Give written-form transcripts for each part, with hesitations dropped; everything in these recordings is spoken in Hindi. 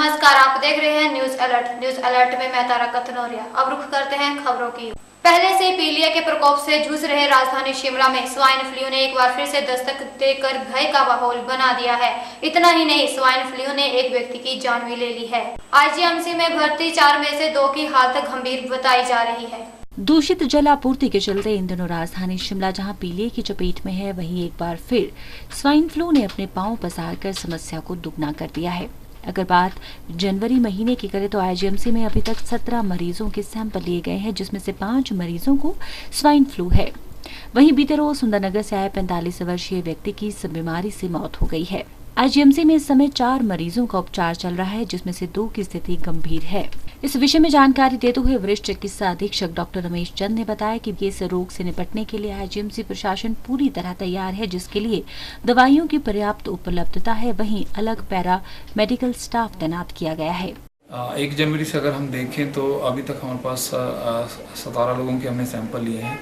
नमस्कार, आप देख रहे हैं न्यूज अलर्ट में मैं तारा कथनौरिया। अब रुख करते हैं खबरों की। पहले से पीलिया के प्रकोप से जूझ रहे राजधानी शिमला में स्वाइन फ्लू ने एक बार फिर से दस्तक देकर भय का माहौल बना दिया है। इतना ही नहीं, स्वाइन फ्लू ने एक व्यक्ति की जान भी ले ली है। आईजीएमसी में भर्ती 4 में से 2 की हालत गंभीर बताई जा रही है। दूषित जल आपूर्ति के चलते इन दिनों राजधानी शिमला जहां पीलिया की चपेट में है, वहीं एक बार फिर स्वाइन फ्लू ने अपने पांव पसारकर समस्या को दुगना कर दिया है। अगर बात जनवरी महीने की करें तो आईजीएमसी में अभी तक 17 मरीजों के सैंपल लिए गए हैं, जिसमें से 5 मरीजों को स्वाइन फ्लू है। वहीं बीते रोज सुंदरनगर से आए 45 वर्षीय व्यक्ति की इस बीमारी से मौत हो गई है। आईजीएमसी में इस समय 4 मरीजों का उपचार चल रहा है, जिसमें से 2 की स्थिति गंभीर है। इस विषय में जानकारी देते हुए वरिष्ठ चिकित्सा अधीक्षक डॉक्टर रमेश चंद ने बताया कि इस रोग से निपटने के लिए आईजीएमसी प्रशासन पूरी तरह तैयार है, जिसके लिए दवाइयों की पर्याप्त उपलब्धता है। वहीं अलग पैरा मेडिकल स्टाफ तैनात किया गया है। 1 जनवरी से अगर हम देखें तो अभी तक हमारे पास 17 लोगों के हमने सैंपल लिए हैं,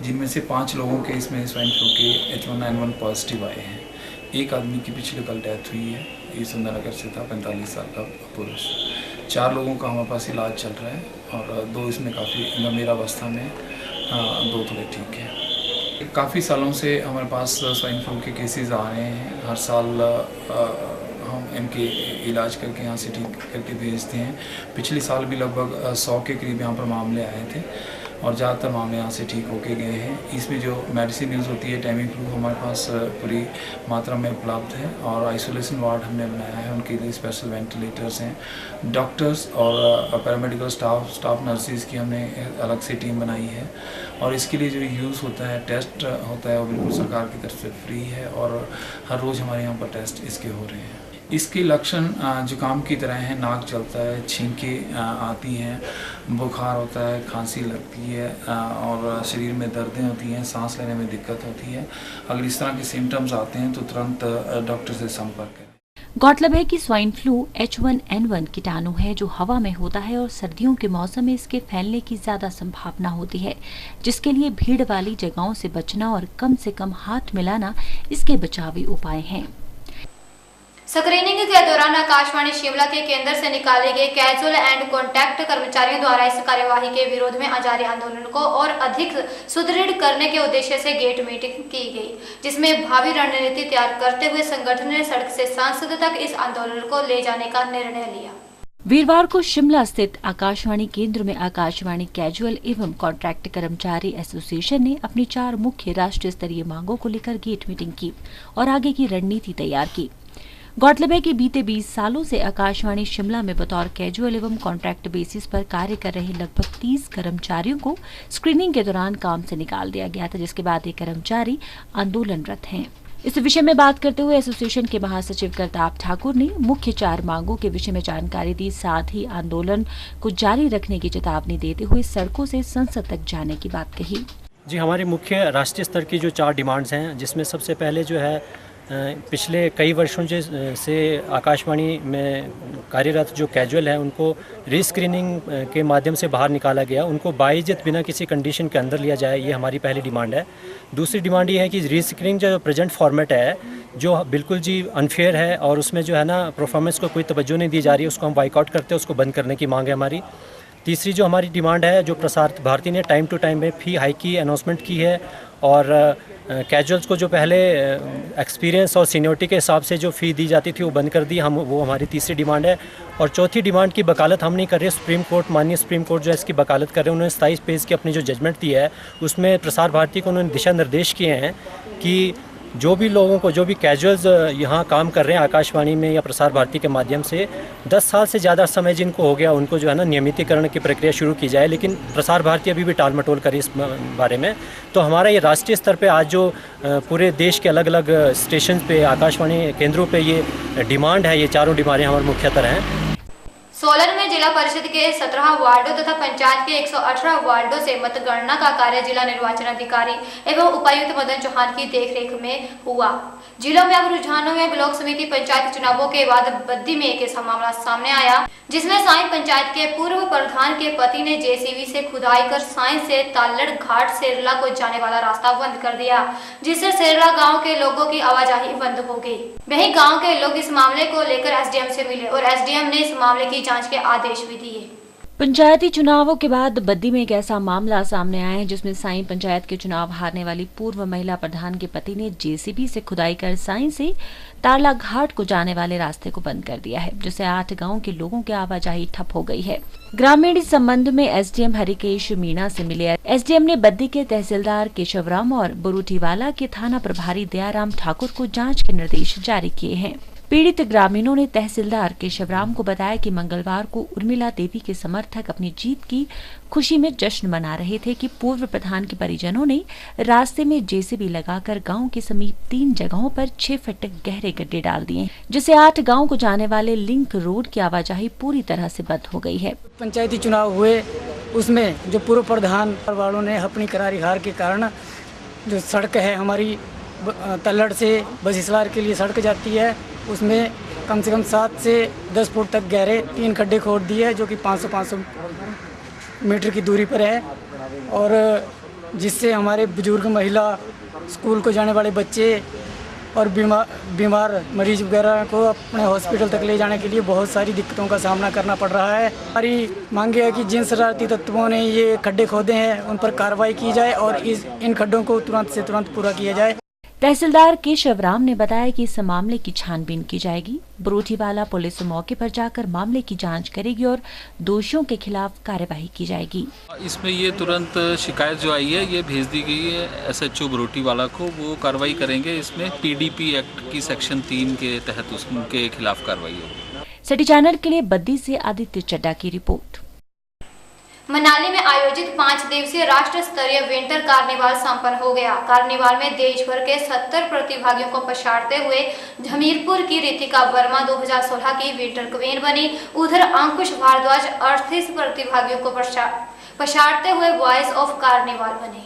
जिनमें से 5 लोगों के इसमें स्वाइन फ्लू के H1N1 पॉजिटिव आए हैं। एक आदमी की पिछले कल डेथ हुई है, ये सुंदरनगर से था, 45 साल का पुरुष। 4 लोगों का हमारे पास इलाज चल रहा है और 2 इसमें काफ़ी गंभीर अवस्था में, 2 थोड़े ठीक हैं। काफ़ी सालों से हमारे पास स्वाइन फ्लू के केसेस आ रहे हैं। हर साल हम इनके इलाज करके यहाँ से ठीक करके भेजते हैं। पिछले साल भी लगभग 100 के करीब यहाँ पर मामले आए थे और ज़्यादातर मामले यहाँ से ठीक होके गए हैं। इसमें जो मेडिसिन यूज़ होती है टाइमी फ्लू हमारे पास पूरी मात्रा में उपलब्ध है और आइसोलेशन वार्ड हमने बनाया है, उनके लिए स्पेशल वेंटिलेटर्स हैं। डॉक्टर्स और पैरामेडिकल स्टाफ नर्सिस की हमने अलग से टीम बनाई है और इसके लिए जो यूज़ होता है, टेस्ट होता है, वो बिल्कुल सरकार की तरफ से फ्री है और हर रोज़ हमारे यहाँ पर टेस्ट इसके हो रहे हैं। इसके लक्षण जुकाम की तरह हैं, नाक चलता है, छींकें आती हैं, बुखार होता है, खांसी लगती है और शरीर में दर्दें होती हैं, सांस लेने में दिक्कत होती है। अगर इस तरह के सिम्टम्स आते हैं तो तुरंत डॉक्टर से संपर्क करें। गौरतलब है कि स्वाइन फ्लू H1N1 कीटाणु है जो हवा में होता है और सर्दियों के मौसम में इसके फैलने की ज्यादा संभावना होती है, जिसके लिए भीड़ वाली जगहों से बचना और कम से कम हाथ मिलाना इसके बचावी उपाय हैं। स्क्रीनिंग के दौरान आकाशवाणी शिमला के केंद्र से निकाले गए कैजुअल एंड कॉन्टैक्ट कर्मचारियों द्वारा इस कार्यवाही के विरोध में जारी आंदोलन को और अधिक सुदृढ़ करने के उद्देश्य से गेट मीटिंग की गई, जिसमें भावी रणनीति तैयार करते हुए संगठन ने सड़क से संसद तक इस आंदोलन को ले जाने का निर्णय लिया। वीरवार को शिमला स्थित आकाशवाणी केंद्र में आकाशवाणी कैजुअल एवं कॉन्ट्रैक्ट कर्मचारी एसोसिएशन ने अपनी 4 मुख्य राष्ट्रीय स्तरीय मांगों को लेकर गेट मीटिंग की और आगे की रणनीति तैयार की। गौरतलब है कि बीते 20 सालों से आकाशवाणी शिमला में बतौर कैजुअल एवं कॉन्ट्रैक्ट बेसिस पर कार्य कर रहे लगभग 30 कर्मचारियों को स्क्रीनिंग के दौरान काम से निकाल दिया गया था, जिसके बाद ये कर्मचारी आंदोलनरत हैं। इस विषय में बात करते हुए एसोसिएशन के महासचिव करताप ठाकुर ने मुख्य 4 मांगों के विषय में जानकारी दी, साथ ही आंदोलन को जारी रखने की चेतावनी देते हुए सड़कों से संसद तक जाने की बात कही। जी, हमारे मुख्य राष्ट्रीय स्तर की जो 4 डिमांड्स हैं, जिसमें सबसे पहले जो है पिछले कई वर्षों से आकाशवाणी में कार्यरत जो कैजुअल है उनको रीस्क्रीनिंग के माध्यम से बाहर निकाला गया, उनको बाइज्जत बिना किसी कंडीशन के अंदर लिया जाए, ये हमारी पहली डिमांड है। दूसरी डिमांड ये है कि रीस्क्रीनिंग जो प्रेजेंट फॉर्मेट है जो बिल्कुल जी अनफेयर है और उसमें जो है ना परफॉर्मेंस को कोई तवज्जो नहीं दी जा रही है, उसको हम बाइकआउट करते हैं, उसको बंद करने की मांग है हमारी। तीसरी जो हमारी डिमांड है, जो प्रसार भारती ने टाइम टू टाइम में फी हाइक की अनाउंसमेंट की है और कैजुअल्स को जो पहले एक्सपीरियंस और सीनियरिटी के हिसाब से जो फ़ी दी जाती थी वो बंद कर दी, वो हमारी तीसरी डिमांड है। और चौथी डिमांड की वकालत हम नहीं कर रहे, सुप्रीम कोर्ट, माननीय सुप्रीम कोर्ट जो है इसकी वकालत कर रहे हैं। उन्होंने 27 पेज की अपनी जो जजमेंट दी है उसमें प्रसार भारती को उन्होंने दिशा निर्देश किए हैं कि जो भी लोगों को, जो भी कैजुअल्स यहाँ काम कर रहे हैं आकाशवाणी में या प्रसार भारती के माध्यम से 10 साल से ज़्यादा समय जिनको हो गया, उनको जो है ना नियमितीकरण की प्रक्रिया शुरू की जाए। लेकिन प्रसार भारती अभी भी टाल मटोल करे इस बारे में। तो हमारा ये राष्ट्रीय स्तर पे आज जो पूरे देश के अलग अलग स्टेशन पे, आकाशवाणी केंद्रों पे ये डिमांड है, ये 4 डिमांडें हमारी मुख्यतर हैं। सोलन में जिला परिषद के 17 वार्डों तथा पंचायत के 118 वार्डों से मतगणना का कार्य जिला निर्वाचन अधिकारी एवं उपायुक्त मदन चौहान की देखरेख में हुआ। जिलों में अब रुझानों में ब्लॉक समिति पंचायत चुनावों के बाद बद्दी में एक ऐसा मामला सामने आया जिसमें साई पंचायत के पूर्व प्रधान के पति ने जेसीबी से खुदाई कर साई से तालड़ घाट सेरला को जाने वाला रास्ता बंद कर दिया, जिससे सेरला गांव के लोगों की आवाजाही बंद हो गई। वहीं गांव के लोग इस मामले को लेकर एसडीएम से मिले और एसडीएम ने इस मामले की जांच के आदेश भी दिए। पंचायती चुनावों के बाद बद्दी में एक ऐसा मामला सामने आया है जिसमें साई पंचायत के चुनाव हारने वाली पूर्व महिला प्रधान के पति ने जेसीबी से खुदाई कर साई से तारला घाट को जाने वाले रास्ते को बंद कर दिया है, जिससे 8 गांव के लोगों की आवाजाही ठप हो गई है। ग्रामीण इस संबंध में एसडीएम हरिकेश मीणा से मिले। एसडीएम ने बद्दी के तहसीलदार केशवराम और बुरुटीवाला के थाना प्रभारी दयाराम ठाकुर को जाँच के निर्देश जारी किए हैं। पीड़ित ग्रामीणों ने तहसीलदार केशवराम को बताया कि मंगलवार को उर्मिला देवी के समर्थक अपनी जीत की खुशी में जश्न मना रहे थे कि पूर्व प्रधान के परिजनों ने रास्ते में जेसीबी लगाकर गांव के समीप 3 जगहों पर 6 फीट गहरे गड्ढे डाल दिए, जिससे 8 गांव को जाने वाले लिंक रोड की आवाजाही पूरी तरह से बंद हो गई है। पंचायती चुनाव हुए उसमें जो पूर्व प्रधान वालों ने अपनी करारी हार के कारण जो सड़क है हमारी तल्लड़ से बसिसलार के लिए सड़क जाती है, उसमें कम से कम 7 से 10 फुट तक गहरे 3 खड्डे खोद दिए जो कि 500 मीटर की दूरी पर है, और जिससे हमारे बुजुर्ग महिला, स्कूल को जाने वाले बच्चे और बीमार मरीज वगैरह को अपने हॉस्पिटल तक ले जाने के लिए बहुत सारी दिक्कतों का सामना करना पड़ रहा है। हमारी मांग है कि जिन शरारती तत्वों ने ये खड्डे खोदे हैं उन पर कार्रवाई की जाए और इन खड्डों को तुरंत से तुरंत पूरा किया जाए। तहसीलदार केशवराम ने बताया कि इस मामले की छानबीन की जाएगी। बुरुटीवाला पुलिस मौके पर जाकर मामले की जांच करेगी और दोषियों के खिलाफ कार्यवाही की जाएगी। इसमें ये तुरंत शिकायत जो आई है ये भेज दी गई है एसएचओ बुरुटीवाला को, वो कार्रवाई करेंगे। इसमें पीडीपी एक्ट की सेक्शन 3 के तहत उनके खिलाफ कार्रवाई होगी। सिटी चैनल के लिए बद्दी से आदित्य चड्डा की रिपोर्ट। मनाली में आयोजित 5 दिवसीय राष्ट्र स्तरीय विंटर कार्निवाल संपन्न हो गया। कार्निवाल में देश भर के 70 प्रतिभागियों को पछाड़ते हुए हमीरपुर की रितिका वर्मा 2016 की विंटर क्वीन बनी। उधर अंकुश भारद्वाज 38 प्रतिभागियों को पछाड़ते हुए वॉइस ऑफ कार्निवाल बने।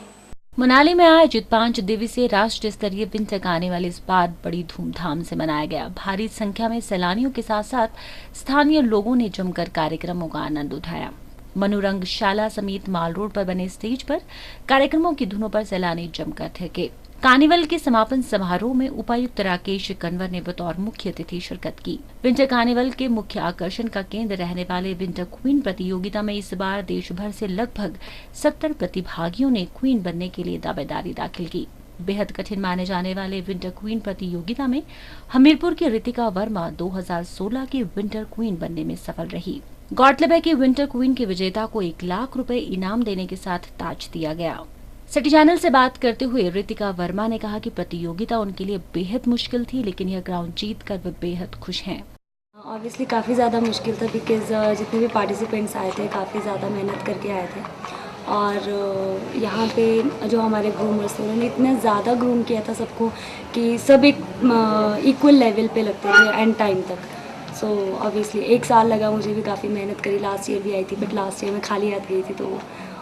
मनाली में आयोजित 5 दिवसीय राष्ट्रीय स्तरीय विंटर कार्निवाल इस बार बड़ी धूमधाम से मनाया गया। भारी संख्या में सैलानियों के साथ साथ स्थानीय लोगों ने जमकर कार्यक्रमों का आनंद उठाया। मनोरंगशाला समेत माल रोड पर बने स्टेज पर कार्यक्रमों की धुनों पर सैलानी जमकर थे। कार्निवल के समापन समारोह में उपायुक्त राकेश कंवर ने बतौर मुख्य अतिथि शिरकत की। विंटर कार्निवल के मुख्य आकर्षण का केंद्र रहने वाले विंटर क्वीन प्रतियोगिता में इस बार देश भर से लगभग 70 प्रतिभागियों ने क्वीन बनने के लिए दावेदारी दाखिल की। बेहद कठिन माने जाने वाले विंटर क्वीन प्रतियोगिता में हमीरपुर की रितिका वर्मा 2016 की विंटर क्वीन बनने में सफल रही। गौरतलब है कि विंटर क्वीन के विजेता को 1 लाख रुपए इनाम देने के साथ ताज दिया गया। सिटी चैनल से बात करते हुए रितिका वर्मा ने कहा कि प्रतियोगिता उनके लिए बेहद मुश्किल थी, लेकिन यह ग्राउंड जीत कर वे बेहद खुश हैं। ऑब्वियसली काफ़ी ज़्यादा मुश्किल था बिकॉज जितने भी पार्टिसिपेंट्स आए थे काफ़ी ज़्यादा मेहनत करके आए थे, और यहाँ पे जो हमारे ग्रूमर्स थे उन्होंने इतना ज़्यादा ग्रूम किया था सबको कि सब एक इक्वल लेवल पे लगते थे एंड टाइम तक। सो ऑब्वियसली 1 साल लगा, मुझे भी काफ़ी मेहनत करी। लास्ट ईयर भी आई थी बट लास्ट ईयर में खाली हाथ गई थी, तो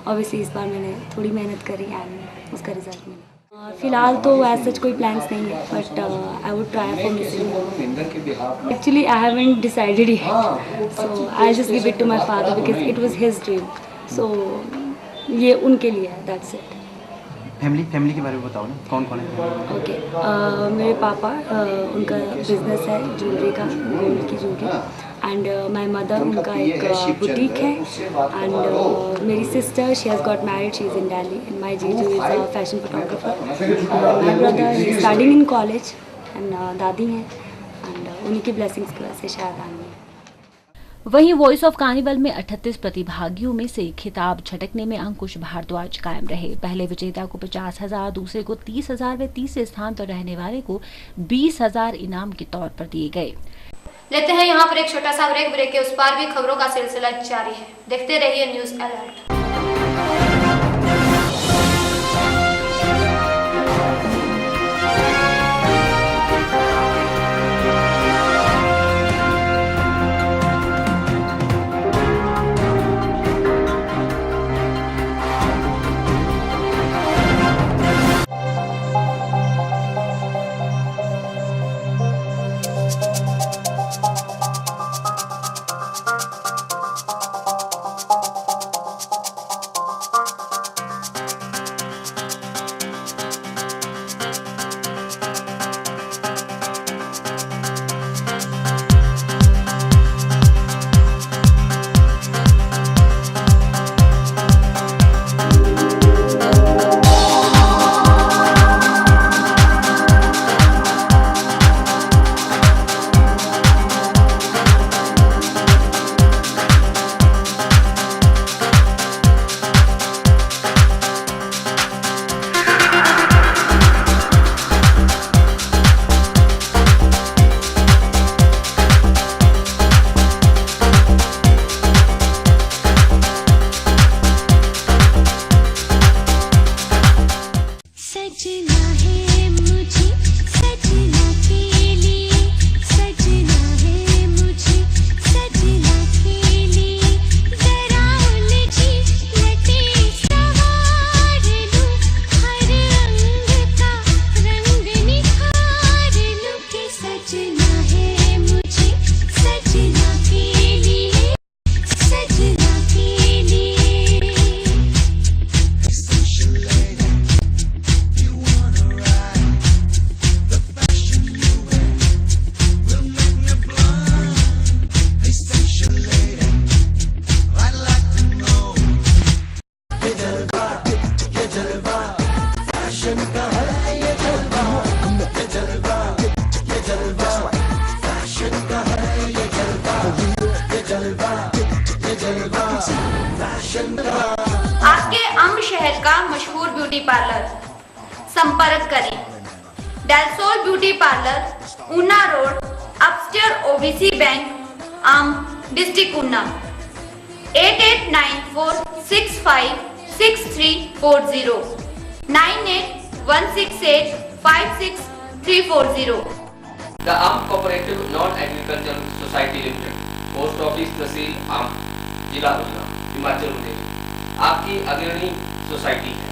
ऑब्वियसली इस बार मैंने थोड़ी मेहनत करी एंड उसका रिजल्ट मिला। फिलहाल तो एज सच कोई प्लान्स नहीं है, but I would try for missing. Actually I haven't decided yet, so I just give it to my father because it was his dream, so ये उनके लिए है, दैट्स इट। फैमिली के बारे में बताओ ना, कौन कौन है? ओके, मेरे पापा उनका बिजनेस है ज्वेलरी का, गोल्ड की ज्वेलरी, एंड माय मदर उनका एक बुटीक है, एंड मेरी sister she has got married, she is in Delhi, and my जीजू is a fashion photographer, my brother is studying in college, and दादी हैं, एंड उन्हीं की ब्लेसिंग्स की वजह से शायद आने। वहीं वॉइस ऑफ कार्निवल में 38 प्रतिभागियों में से खिताब झटकने में अंकुश भारद्वाज कायम रहे। पहले विजेता को 50,000, दूसरे को 30,000 व तीसरे स्थान पर रहने वाले को 20,000 इनाम के तौर पर दिए गए। लेते हैं यहाँ पर एक छोटा सा ब्रेक के उस पार भी खबरों का सिलसिला जारी है। देखते रहिए न्यूज अलर्ट। आपके अम्ब शहर का मशहूर ब्यूटी पार्लर, संपर्क करें Delsol beauty parlour, Una road, upstair OBC bank, Amb, district Una. 8894656340, 9816856340। The Amp Cooperative Non-Agricultural Society Limited, post office तहसील आम, जिला ऊना, हिमाचल प्रदेश आपकी अग्रणी सोसाइटी है।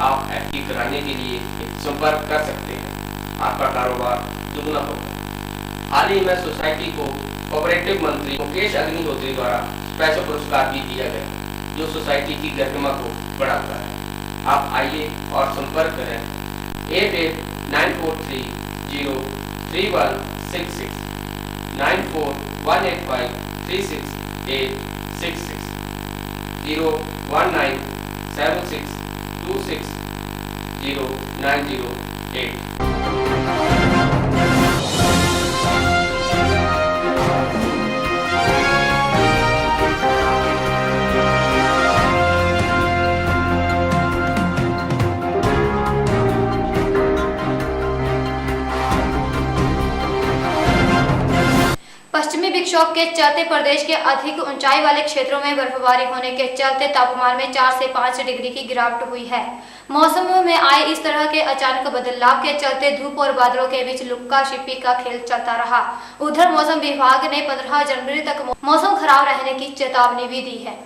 आप एफडी कराने के लिए संपर्क कर सकते हैं, आपका कारोबार दुगना होगा। हाल ही में सोसाइटी को कोऑपरेटिव मंत्री मुकेश अग्निहोत्री द्वारा स्पेशल पुरस्कार भी दिया गया, जो सोसाइटी की गरिमा को बढ़ाता है। आप आइए और संपर्क करें 8894303166, 9418536866, 01976260908। पश्चिमी विक्षोभ के चलते प्रदेश के अधिक ऊंचाई वाले क्षेत्रों में बर्फबारी होने के चलते तापमान में 4 से 5 डिग्री की गिरावट हुई है। मौसम में आए इस तरह के अचानक बदलाव के चलते धूप और बादलों के बीच लुक्का छिपी का खेल चलता रहा। उधर मौसम विभाग ने 15 जनवरी तक मौसम खराब रहने की चेतावनी भी दी है।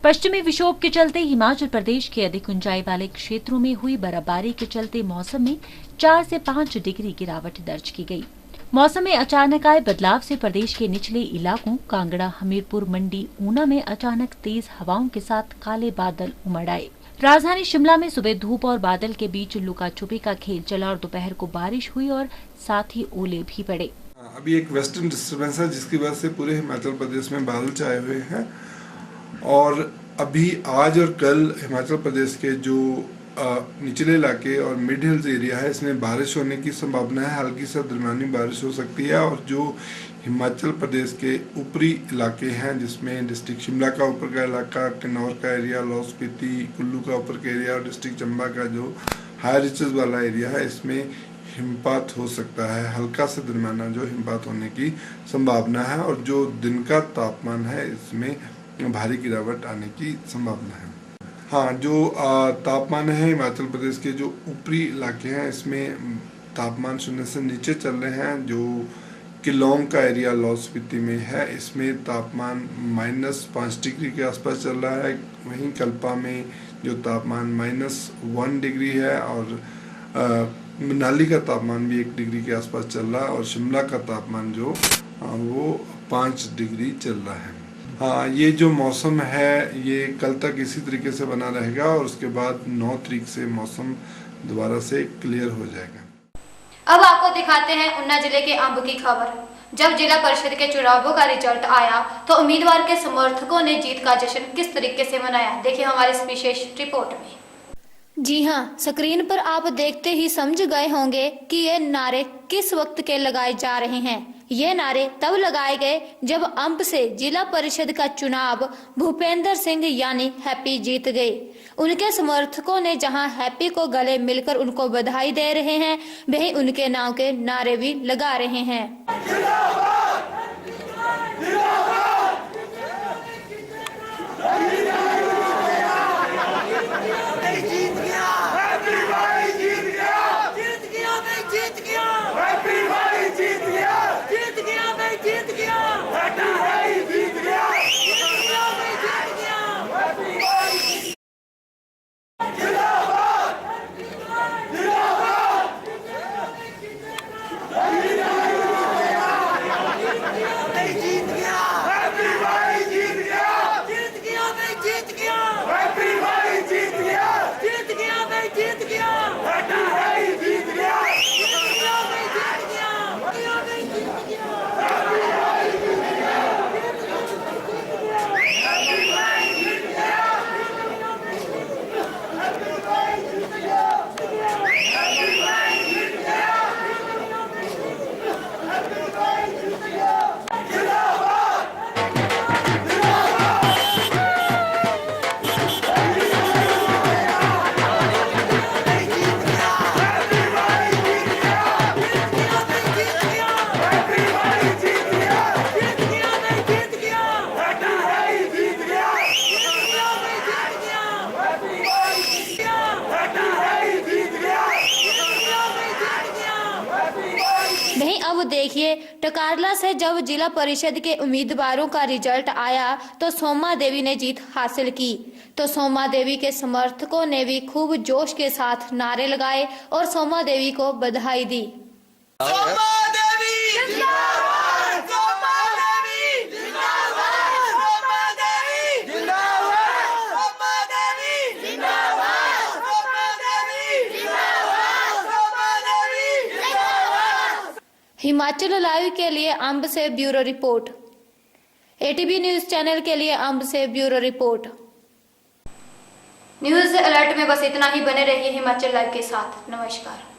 पश्चिमी विक्षोभ के चलते हिमाचल प्रदेश के अधिक ऊंचाई वाले क्षेत्रों में हुई बर्फबारी के चलते मौसम में 4 से 5 डिग्री गिरावट दर्ज की गई। मौसम में अचानक आए बदलाव से प्रदेश के निचले इलाकों कांगड़ा, हमीरपुर, मंडी, ऊना में अचानक तेज हवाओं के साथ काले बादल उमड़ आए। राजधानी शिमला में सुबह धूप और बादल के बीच लुका छुपी का खेल चला और दोपहर को बारिश हुई और साथ ही ओले भी पड़े। अभी एक वेस्टर्न डिस्टर्बेंस है जिसकी वजह से पूरे हिमाचल प्रदेश में बादल छाए हुए हैं और अभी आज और कल हिमाचल प्रदेश के जो निचले इलाके और मिड हिल्स एरिया है इसमें बारिश होने की संभावना है। हल्की से दरमियानी बारिश हो सकती है और जो हिमाचल प्रदेश के ऊपरी इलाके हैं जिसमें डिस्ट्रिक्ट शिमला का ऊपर का इलाका, किन्नौर का एरिया, लाहौल स्पीति, कुल्लू का ऊपर का एरिया और डिस्ट्रिक्ट चंबा का जो हाई रिचेस वाला एरिया है इसमें हिमपात हो सकता है। हल्का से दरमियाना जो हिमपात होने की संभावना है और जो दिन का तापमान है इसमें भारी गिरावट आने की संभावना है। हाँ, जो तापमान है हिमाचल प्रदेश के जो ऊपरी इलाके हैं इसमें तापमान शून्य से नीचे चल रहे हैं। जो किलोंग का एरिया लाहौल स्पीति में है इसमें तापमान -5 डिग्री के आसपास चल रहा है। वहीं कल्पा में जो तापमान -1 डिग्री है और मनाली का तापमान भी 1 डिग्री के आसपास चल रहा है और शिमला का तापमान जो वो 5 डिग्री चल रहा है। हाँ, ये जो मौसम है ये कल तक इसी तरीके से बना रहेगा और उसके बाद 9 तारीख से मौसम दोबारा से क्लियर हो जाएगा। अब आपको दिखाते हैं ऊना जिले के अम्ब की खबर। जब जिला परिषद के चुनावों का रिजल्ट आया तो उम्मीदवार के समर्थकों ने जीत का जश्न किस तरीके से मनाया, देखिए हमारी इस विशेष रिपोर्ट में। जी हाँ, स्क्रीन पर आप देखते ही समझ गए होंगे कि ये नारे किस वक्त के लगाए जा रहे हैं। ये नारे तब लगाए गए जब अम्ब से जिला परिषद का चुनाव भूपेंद्र सिंह यानी हैप्पी जीत गए। उनके समर्थकों ने जहां हैप्पी को गले मिलकर उनको बधाई दे रहे हैं, वहीं उनके नाम के नारे भी लगा रहे हैं। वहीं अब देखिए टकारला से जब जिला परिषद के उम्मीदवारों का रिजल्ट आया तो सोमा देवी ने जीत हासिल की। तो सोमा देवी के समर्थकों ने भी खूब जोश के साथ नारे लगाए और सोमा देवी को बधाई दी। हिमाचल लाइव के लिए अंब से bureau report. ATV news channel के लिए अंब से ब्यूरो रिपोर्ट। न्यूज अलर्ट में बस इतना ही। बने रहिए हिमाचल लाइव के साथ। नमस्कार।